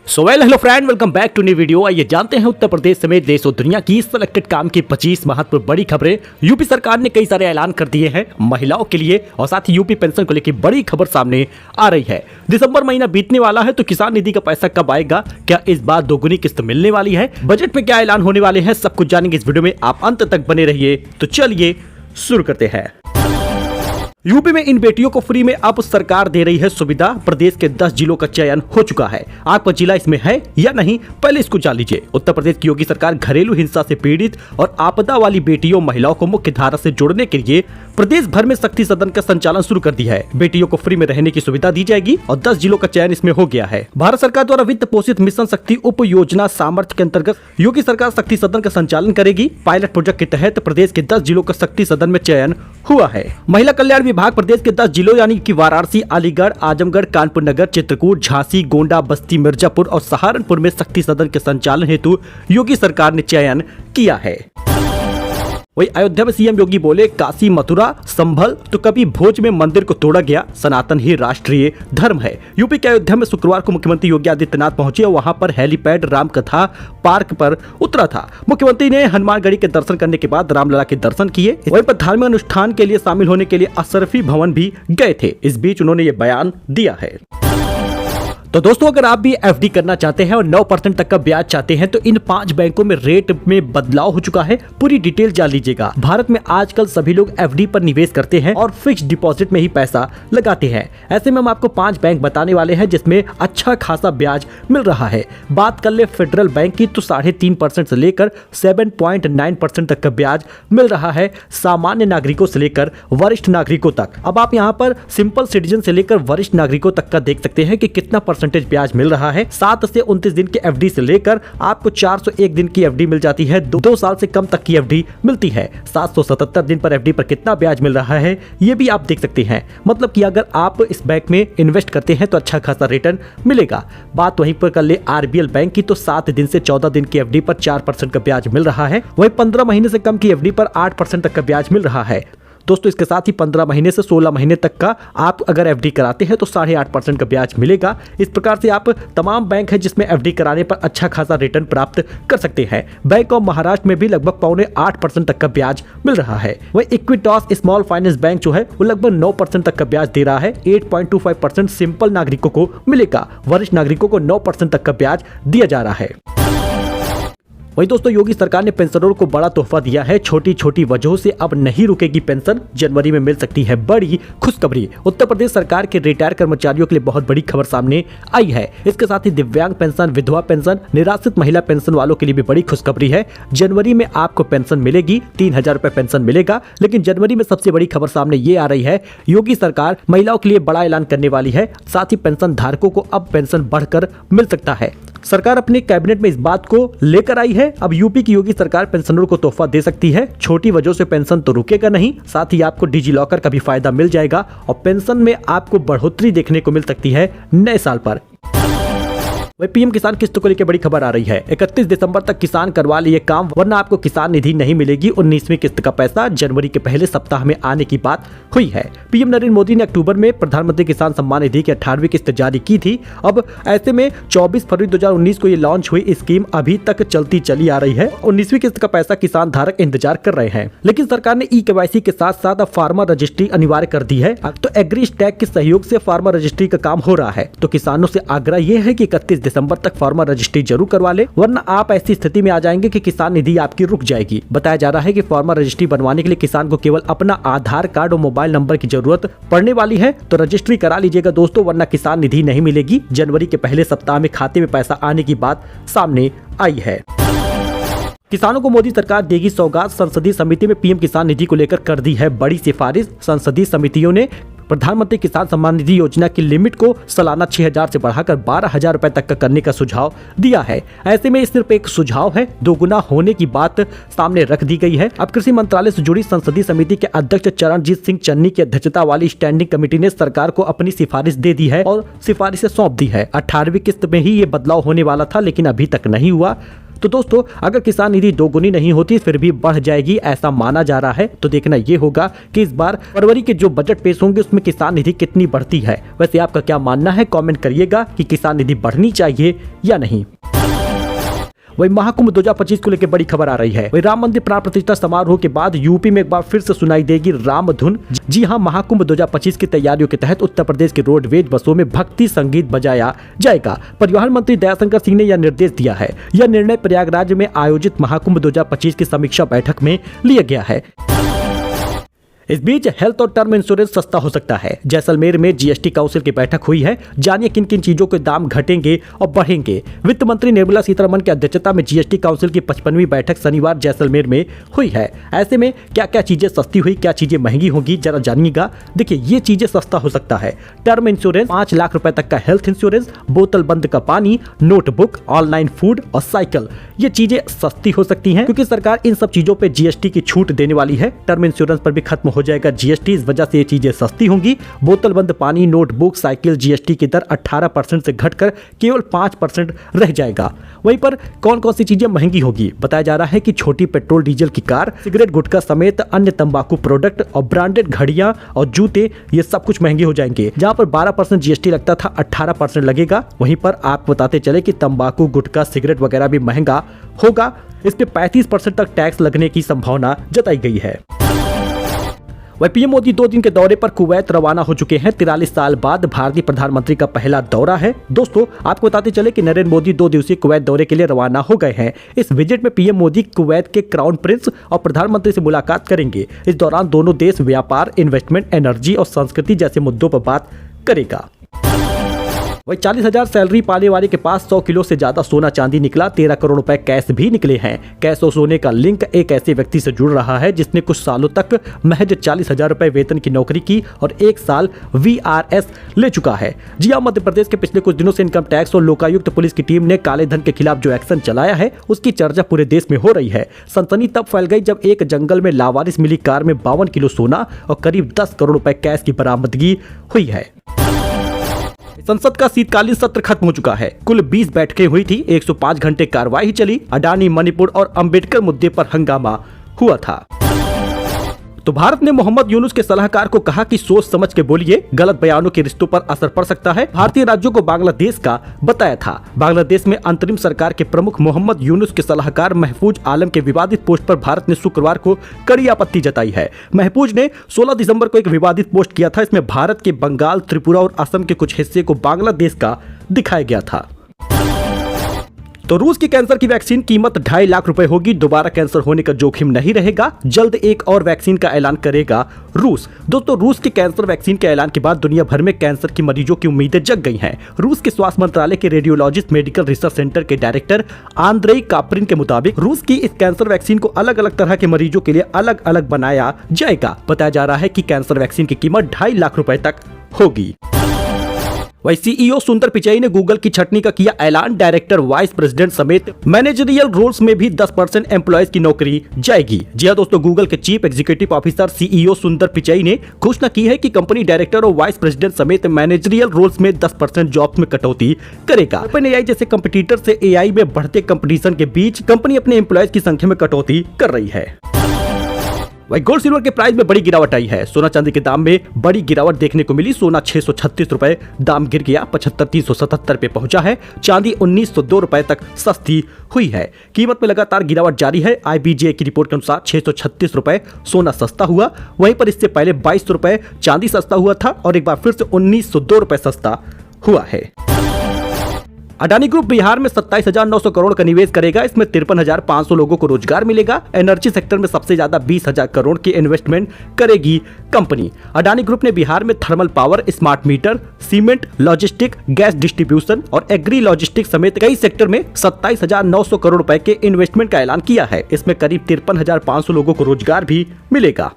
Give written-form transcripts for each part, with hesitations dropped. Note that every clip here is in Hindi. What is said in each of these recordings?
Hello friend, welcome back to new video. आइए जानते हैं उत्तर प्रदेश समेत देश और दुनिया की सिलेक्टेड काम की 25 महत्वपूर्ण बड़ी खबरें। यूपी सरकार ने कई सारे ऐलान कर दिए हैं महिलाओं के लिए और साथ ही यूपी पेंशन को लेकर बड़ी खबर सामने आ रही है। दिसंबर महीना बीतने वाला है तो किसान निधि का पैसा कब आएगा, क्या इस बार दोगुनी किस्त मिलने वाली है, बजट में क्या ऐलान होने वाले हैं, सब कुछ जानेंगे इस वीडियो में। आप अंत तक बने रहिए। तो चलिए शुरू करते हैं। यूपी में इन बेटियों को फ्री में अब सरकार दे रही है सुविधा। प्रदेश के 10 जिलों का चयन हो चुका है। आपका जिला इसमें है या नहीं, पहले इसको जान लीजिए। उत्तर प्रदेश की योगी सरकार घरेलू हिंसा से पीड़ित और आपदा वाली बेटियों महिलाओं को मुख्य धारा से जोड़ने के लिए प्रदेश भर में शक्ति सदन का संचालन शुरू कर दिया है। बेटियों को फ्री में रहने की सुविधा दी जाएगी और 10 जिलों का चयन इसमें हो गया है। भारत सरकार द्वारा वित्त पोषित मिशन शक्ति उप योजना सामर्थ्य के अंतर्गत योगी सरकार शक्ति सदन का संचालन करेगी। पायलट प्रोजेक्ट के तहत प्रदेश के 10 जिलों का शक्ति सदन में चयन हुआ है। महिला कल्याण विभाग प्रदेश के 10 जिलों यानी कि वाराणसी, अलीगढ़, आजमगढ़, कानपुर नगर, चित्रकूट, झांसी, गोंडा, बस्ती, मिर्जापुर और सहारनपुर में शक्ति सदन के संचालन हेतु योगी सरकार ने चयन किया है। वही अयोध्या में सीएम योगी बोले, काशी, मथुरा, संभल तो कभी भोज में मंदिर को तोड़ा गया, सनातन ही राष्ट्रीय धर्म है। यूपी के अयोध्या में शुक्रवार को मुख्यमंत्री योगी आदित्यनाथ पहुंचे और वहां पर हेलीपैड रामकथा पार्क पर उतरा था। मुख्यमंत्री ने हनुमानगढ़ी के दर्शन करने के बाद रामलला के दर्शन किए। वहीं पर धार्मिक अनुष्ठान के लिए शामिल होने के लिए अशरफी भवन भी गए थे। इस बीच उन्होंने ये बयान दिया है। तो दोस्तों, अगर आप भी एफडी करना चाहते हैं और 9% तक का ब्याज चाहते हैं तो इन 5 बैंकों में रेट में बदलाव हो चुका है। पूरी डिटेल जान लीजिएगा। भारत में आजकल सभी लोग एफडी पर निवेश करते हैं और फिक्स डिपॉजिट में ही पैसा लगाते हैं। ऐसे में हम आपको 5 बैंक बताने वाले हैं जिसमें अच्छा खासा ब्याज मिल रहा है। बात कर ले फेडरल बैंक की तो 3.5% से लेकर 7.9% तक का ब्याज मिल रहा है सामान्य नागरिकों से लेकर वरिष्ठ नागरिकों तक। अब आप यहाँ पर सिंपल सिटीजन से लेकर वरिष्ठ नागरिकों तक का देख सकते हैं कि कितना परसेंटेज ब्याज मिल रहा है। 7 से 29 दिन की एफडी से लेकर आपको 401 दिन की एफडी मिल जाती है। 2 साल से कम तक की एफडी मिलती है। 777 दिन पर एफडी पर कितना ब्याज मिल रहा है ये भी आप देख सकते हैं। मतलब कि अगर आप इस बैंक में इन्वेस्ट करते हैं तो अच्छा खासा रिटर्न मिलेगा। बात वहीं पर कर ले आरबीएल बैंक की तो 7 दिन से 14 दिन की एफडी पर 4% का ब्याज मिल रहा है। वहीं 15 महीने से कम की एफडी पर 8% तक का ब्याज मिल रहा है। दोस्तों, इसके साथ ही 15 महीने से 16 महीने तक का आप अगर एफडी कराते हैं तो 8.5% का ब्याज मिलेगा। इस प्रकार से आप तमाम बैंक है जिसमें एफडी कराने पर अच्छा खासा रिटर्न प्राप्त कर सकते हैं। बैंक ऑफ महाराष्ट्र में भी लगभग 7.25% तक का ब्याज मिल रहा है। वही इक्विटॉस स्मॉल फाइनेंस बैंक जो है वो लगभग 9% तक का ब्याज दे रहा है। 8.25% सिंपल नागरिकों को मिलेगा। वरिष्ठ नागरिकों को 9% तक का ब्याज दिया जा रहा है। वही दोस्तों, योगी सरकार ने पेंशनरों को बड़ा तोहफा दिया है। छोटी छोटी वजहों से अब नहीं रुकेगी पेंशन, जनवरी में मिल सकती है बड़ी खुशखबरी। उत्तर प्रदेश सरकार के रिटायर कर्मचारियों के लिए बहुत बड़ी खबर सामने आई है। इसके साथ ही दिव्यांग पेंशन, विधवा पेंशन, निराश्रित महिला पेंशन वालों के लिए भी बड़ी खुशखबरी है। जनवरी में आपको पेंशन मिलेगी, 3000 रुपए पेंशन मिलेगा। लेकिन जनवरी में सबसे बड़ी खबर सामने ये आ रही है, योगी सरकार महिलाओं के लिए बड़ा ऐलान करने वाली है। साथ ही पेंशन धारकों को अब पेंशन बढ़कर मिल सकता है। सरकार अपने कैबिनेट में इस बात को लेकर आई है। अब यूपी की योगी सरकार पेंशनरों को तोहफा दे सकती है। छोटी वजहों से पेंशन तो रुकेगा नहीं, साथ ही आपको डिजी लॉकर का भी फायदा मिल जाएगा और पेंशन में आपको बढ़ोतरी देखने को मिल सकती है नए साल पर। वही पीएम किसान किस्त को लेकर बड़ी खबर आ रही है। 31 दिसंबर तक किसान करवा लिए काम, वरना आपको किसान निधि नहीं मिलेगी। 19वीं किस्त का पैसा जनवरी के पहले सप्ताह में आने की बात हुई है। पीएम नरेंद्र मोदी ने अक्टूबर में प्रधानमंत्री किसान सम्मान निधि की 18वीं किस्त जारी की थी। अब ऐसे में 24 फरवरी 2019 को ये लॉन्च हुई स्कीम अभी तक चलती चली आ रही है। 19वीं किस्त का पैसा किसान धारक इंतजार कर रहे हैं। लेकिन सरकार ने ई-केवाईसी के साथ साथ अब फार्मर रजिस्ट्री अनिवार्य कर दी है। तो एग्री स्टैक के सहयोग से फार्मर रजिस्ट्री का काम हो रहा है। तो किसानों से आग्रह यह है कि 31 दिसंबर तक फार्मर रजिस्ट्री जरूर करवा ले, वरना आप ऐसी स्थिति में आ जाएंगे कि किसान निधि आपकी रुक जाएगी। बताया जा रहा है कि फार्मर रजिस्ट्री बनवाने के लिए किसान को केवल अपना आधार कार्ड और मोबाइल नंबर की जरूरत पड़ने वाली है। तो रजिस्ट्री करा लीजिएगा दोस्तों, वरना किसान निधि नहीं मिलेगी। जनवरी के पहले सप्ताह में खाते में पैसा आने की बात सामने आई है। किसानों को मोदी सरकार देगी सौगात, संसदीय समिति में पीएम किसान निधि को लेकर कर दी है बड़ी सिफारिश। संसदीय समितियों ने प्रधानमंत्री किसान सम्मान निधि योजना की लिमिट को सालाना 6000 से बढ़ाकर 12000 रुपए तक का करने का सुझाव दिया है। ऐसे में सिर्फ एक सुझाव है, दोगुना होने की बात सामने रख दी गई है। अब कृषि मंत्रालय से जुड़ी संसदीय समिति के अध्यक्ष चरणजीत सिंह चन्नी की अध्यक्षता वाली स्टैंडिंग कमेटी ने सरकार को अपनी सिफारिश दे दी है और सिफारिशें सौंप दी है। 18वीं किस्त में ही ये बदलाव होने वाला था, लेकिन अभी तक नहीं हुआ। तो दोस्तों अगर किसान निधि दोगुनी नहीं होती फिर भी बढ़ जाएगी ऐसा माना जा रहा है। तो देखना ये होगा कि इस बार फरवरी के जो बजट पेश होंगे उसमें किसान निधि कितनी बढ़ती है। वैसे आपका क्या मानना है, कमेंट करिएगा कि किसान निधि बढ़नी चाहिए या नहीं। वही महाकुंभ 2025 को लेकर बड़ी खबर आ रही है। वही राम मंदिर प्राण प्रतिष्ठा समारोह के बाद यूपी में एक बार फिर से सुनाई देगी राम धुन। जी हां, महाकुंभ 2025 की तैयारियों के तहत उत्तर प्रदेश के रोडवेज बसों में भक्ति संगीत बजाया जाएगा। परिवहन मंत्री दयाशंकर सिंह ने यह निर्देश दिया है। यह निर्णय प्रयागराज में आयोजित महाकुंभ 2025 की समीक्षा बैठक में लिया गया है। इस बीच हेल्थ और टर्म इंश्योरेंस सस्ता हो सकता है। जैसलमेर में जीएसटी काउंसिल की बैठक हुई है। जानिए किन किन चीजों के दाम घटेंगे और बढ़ेंगे। वित्त मंत्री निर्मला सीतारमण की अध्यक्षता में जीएसटी काउंसिल की 55वीं बैठक शनिवार जैसलमेर में हुई है। ऐसे में क्या क्या चीजें सस्ती हुई, क्या चीजें महंगी होंगी, जरा जानिएगा। देखिए ये चीजें सस्ता हो सकता है। टर्म इंश्योरेंस 5 लाख रुपए तक का हेल्थ इंश्योरेंस, बोतल बंद का पानी, नोटबुक, ऑनलाइन फूड और साइकिल, ये चीजें सस्ती हो सकती हैं क्योंकि सरकार इन सब चीजों पे जीएसटी की छूट देने वाली है। टर्म इंश्योरेंस पर भी खत्म हो जाएगा जीएसटी, इस वजह से ये चीजें सस्ती होंगी। बोतल बंद पानी, नोटबुक, साइकिल जीएसटी की दर 18% से घटकर केवल 5% रह जाएगा। वहीं पर कौन कौन सी चीजें महंगी होगी, बताया जा रहा है कि छोटी पेट्रोल डीजल की कार, सिगरेट गुटखा समेत अन्य तंबाकू प्रोडक्ट और ब्रांडेड घड़ियां और जूते, ये सब कुछ महंगे हो जाएंगे। जहां पर 12% जीएसटी लगता था 18% लगेगा। वहीं पर आप बताते चले कि तंबाकू, गुटखा, सिगरेट वगैरह भी महंगा होगा। इस पे 35% तक टैक्स लगने की संभावना जताई गई है। वह पीएम मोदी 2 दिन के दौरे पर कुवैत रवाना हो चुके हैं। 43 साल बाद भारतीय प्रधानमंत्री का पहला दौरा है। दोस्तों आपको बताते चले कि नरेंद्र मोदी 2 दिवसीय कुवैत दौरे के लिए रवाना हो गए हैं। इस विजिट में पीएम मोदी कुवैत के क्राउन प्रिंस और प्रधानमंत्री से मुलाकात करेंगे। इस दौरान दोनों देश व्यापार, इन्वेस्टमेंट, एनर्जी और संस्कृति जैसे मुद्दों पर बात करेगा। वही 40,000 सैलरी पाने वाले के पास 100 किलो से ज्यादा सोना चांदी निकला। 13 करोड़ रुपए कैश भी निकले हैं। कैश और सोने का लिंक एक ऐसे व्यक्ति से जुड़ रहा है जिसने कुछ सालों तक महज 40,000 रुपए वेतन की नौकरी की और 1 साल वीआरएस ले चुका है। जी हां, मध्य प्रदेश के पिछले कुछ दिनों से इनकम टैक्स और लोकायुक्त पुलिस की टीम ने काले धन के खिलाफ जो एक्शन चलाया है उसकी चर्चा पूरे देश में हो रही है। सनसनी तब फैल गई जब एक जंगल में लावारिस मिली कार में 52 किलो सोना और करीब 10 करोड़ रुपए कैश की बरामदगी हुई है। संसद का शीतकालीन सत्र खत्म हो चुका है। कुल 20 बैठकें हुई थी। 105 घंटे कार्रवाई चली। अडानी, मणिपुर और अंबेडकर मुद्दे पर हंगामा हुआ था। तो भारत ने मोहम्मद यूनुस के सलाहकार को कहा कि सोच समझ के बोलिए, गलत बयानों के रिश्तों पर असर पड़ सकता है। भारतीय राज्यों को बांग्लादेश का बताया था। बांग्लादेश में अंतरिम सरकार के प्रमुख मोहम्मद यूनुस के सलाहकार महफूज आलम के विवादित पोस्ट पर भारत ने शुक्रवार को कड़ी आपत्ति जताई है। महफूज ने 16 दिसंबर को एक विवादित पोस्ट किया था। इसमें भारत के बंगाल, त्रिपुरा और असम के कुछ हिस्से को बांग्लादेश का दिखाया गया था। तो रूस की कैंसर की वैक्सीन कीमत 2.5 लाख रुपए होगी। दोबारा कैंसर होने का जोखिम नहीं रहेगा। जल्द एक और वैक्सीन का ऐलान करेगा रूस। दोस्तों रूस की कैंसर वैक्सीन के ऐलान के बाद दुनिया भर में कैंसर की मरीजों की उम्मीदें जग गई हैं। रूस के स्वास्थ्य मंत्रालय के रेडियोलॉजिस्ट मेडिकल रिसर्च सेंटर के डायरेक्टर आंद्रेई काप्रिन के मुताबिक रूस की इस कैंसर वैक्सीन को अलग अलग तरह के मरीजों के लिए अलग अलग बनाया जाएगा। बताया जा रहा है कि कैंसर वैक्सीन की कीमत 2.5 लाख रुपए तक होगी। वही सीईओ सुंदर पिचाई ने गूगल की छटनी का किया ऐलान। डायरेक्टर, वाइस प्रेसिडेंट समेत मैनेजरियल रोल्स में भी 10% एम्प्लॉयज की नौकरी जाएगी। जी हां दोस्तों, गूगल के चीफ एग्जीक्यूटिव ऑफिसर सीईओ सुंदर पिचाई ने घोषणा की है कि कंपनी डायरेक्टर और वाइस प्रेसिडेंट समेत मैनेजरियल रोल्स में 10% जॉब्स में कटौती करेगा। ओपनएआई जैसे कंपटीटर से एआई में बढ़ते कंपटीशन के बीच कंपनी अपने एम्प्लॉयज की संख्या में कटौती कर रही है। वही गोल्ड सिल्वर के प्राइस में बड़ी गिरावट आई है। सोना चांदी के दाम में बड़ी गिरावट देखने को मिली। सोना 636 रुपए दाम गिर गया, 75,377 पे पहुंचा है। चांदी 1,902 रुपए तक सस्ती हुई है। कीमत में लगातार गिरावट जारी है। IBJ की रिपोर्ट के अनुसार 636 रुपए सोना सस्ता हुआ। वहीं पर इससे पहले 22 रुपए चांदी सस्ता हुआ था और एक बार फिर से 1,902 रुपए सस्ता हुआ है। अडानी ग्रुप बिहार में 27,900 करोड़ का निवेश करेगा। इसमें 53,500 लोगों को रोजगार मिलेगा। एनर्जी सेक्टर में सबसे ज्यादा 20,000 करोड़ की इन्वेस्टमेंट करेगी कंपनी। अडानी ग्रुप ने बिहार में thermal power, smart meter, cement, logistic, gas distribution और एग्री लॉजिस्टिक समेत कई सेक्टर में 27,900 करोड़ रुपए के इन्वेस्टमेंट का ऐलान किया है। इसमें करीब 53,500 लोगों को रोजगार भी मिलेगा।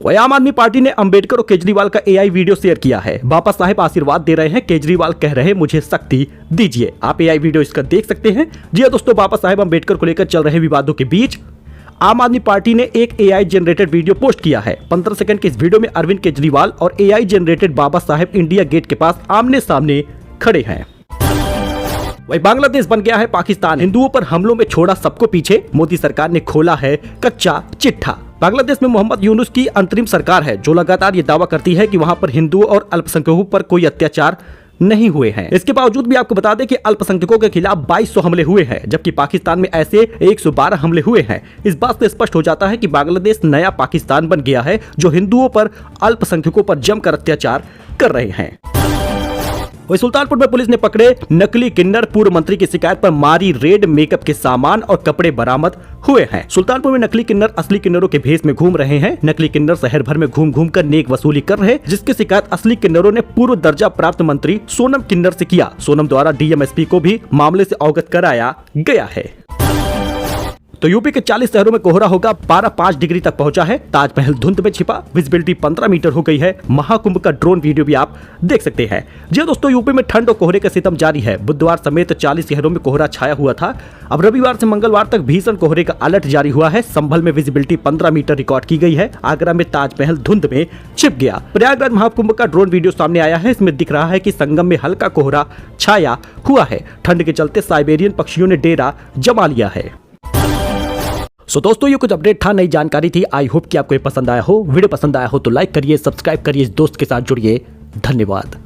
वही आम आदमी पार्टी ने अंबेडकर और केजरीवाल का एआई वीडियो शेयर किया है। बाबा साहेब आशीर्वाद दे रहे हैं। केजरीवाल कह रहे हैं मुझे शक्ति दीजिए। आप एआई वीडियो इसका देख सकते हैं। जी दोस्तों, बाबा साहेब अंबेडकर को लेकर चल रहे विवादों के बीच आम आदमी पार्टी ने एक एआई जनरेटेड वीडियो पोस्ट किया है। 15 सेकंड के इस वीडियो में अरविंद केजरीवाल और AI generated Baba Saheb India gate के पास आमने सामने खड़े हैं। वही बांग्लादेश बन गया है पाकिस्तान, हिंदुओं पर हमलों में छोड़ा सबको पीछे, मोदी सरकार ने खोला है कच्चा चिट्ठा। बांग्लादेश में मोहम्मद यूनुस की अंतरिम सरकार है जो लगातार ये दावा करती है कि वहां पर हिंदुओं और अल्पसंख्यकों पर कोई अत्याचार नहीं हुए हैं। इसके बावजूद भी आपको बता दें कि अल्पसंख्यकों के खिलाफ 2200 हमले हुए हैं, जबकि पाकिस्तान में ऐसे 112 हमले हुए हैं। इस बात से स्पष्ट हो जाता है कि बांग्लादेश नया पाकिस्तान बन गया है जो हिंदुओं पर, अल्पसंख्यकों पर जमकर अत्याचार कर रहे हैं। वही सुल्तानपुर में पुलिस ने पकड़े नकली किन्नर, पूर्व मंत्री की शिकायत पर मारी रेड, मेकअप के सामान और कपड़े बरामद हुए हैं। सुल्तानपुर में नकली किन्नर असली किन्नरों के भेष में घूम रहे हैं। नकली किन्नर शहर भर में घूम घूम कर नेक वसूली कर रहे, जिसकी शिकायत असली किन्नरों ने पूर्व दर्जा प्राप्त मंत्री सोनम किन्नर से किया। सोनम द्वारा डीएमएसपी को भी मामले से अवगत कराया गया है। तो यूपी के 40 शहरों में कोहरा होगा, 5 डिग्री तक पहुंचा है। ताजमहल धुंध में छिपा, विजिबिलिटी 15 मीटर हो गई है। महाकुंभ का ड्रोन वीडियो भी आप देख सकते हैं। जी दोस्तों, यूपी में ठंड और कोहरे का सितम जारी है। बुधवार समेत 40 शहरों में कोहरा छाया हुआ था। अब रविवार से मंगलवार तक भीषण कोहरे का अलर्ट जारी हुआ है। संभल में विजिबिलिटी 15 मीटर रिकॉर्ड की गई है। आगरा में ताजमहल धुंध में छिप गया। प्रयागराज महाकुंभ का ड्रोन वीडियो सामने आया है। इसमें दिख रहा है कि संगम में हल्का कोहरा छाया हुआ है। ठंड के चलते साइबेरियन पक्षियों ने डेरा जमा लिया है। सो दोस्तों, ये कुछ अपडेट था, नई जानकारी थी। आई होप कि आपको ये पसंद आया हो। वीडियो पसंद आया हो तो लाइक करिए, सब्सक्राइब करिए, इस दोस्त के साथ जुड़िए। धन्यवाद।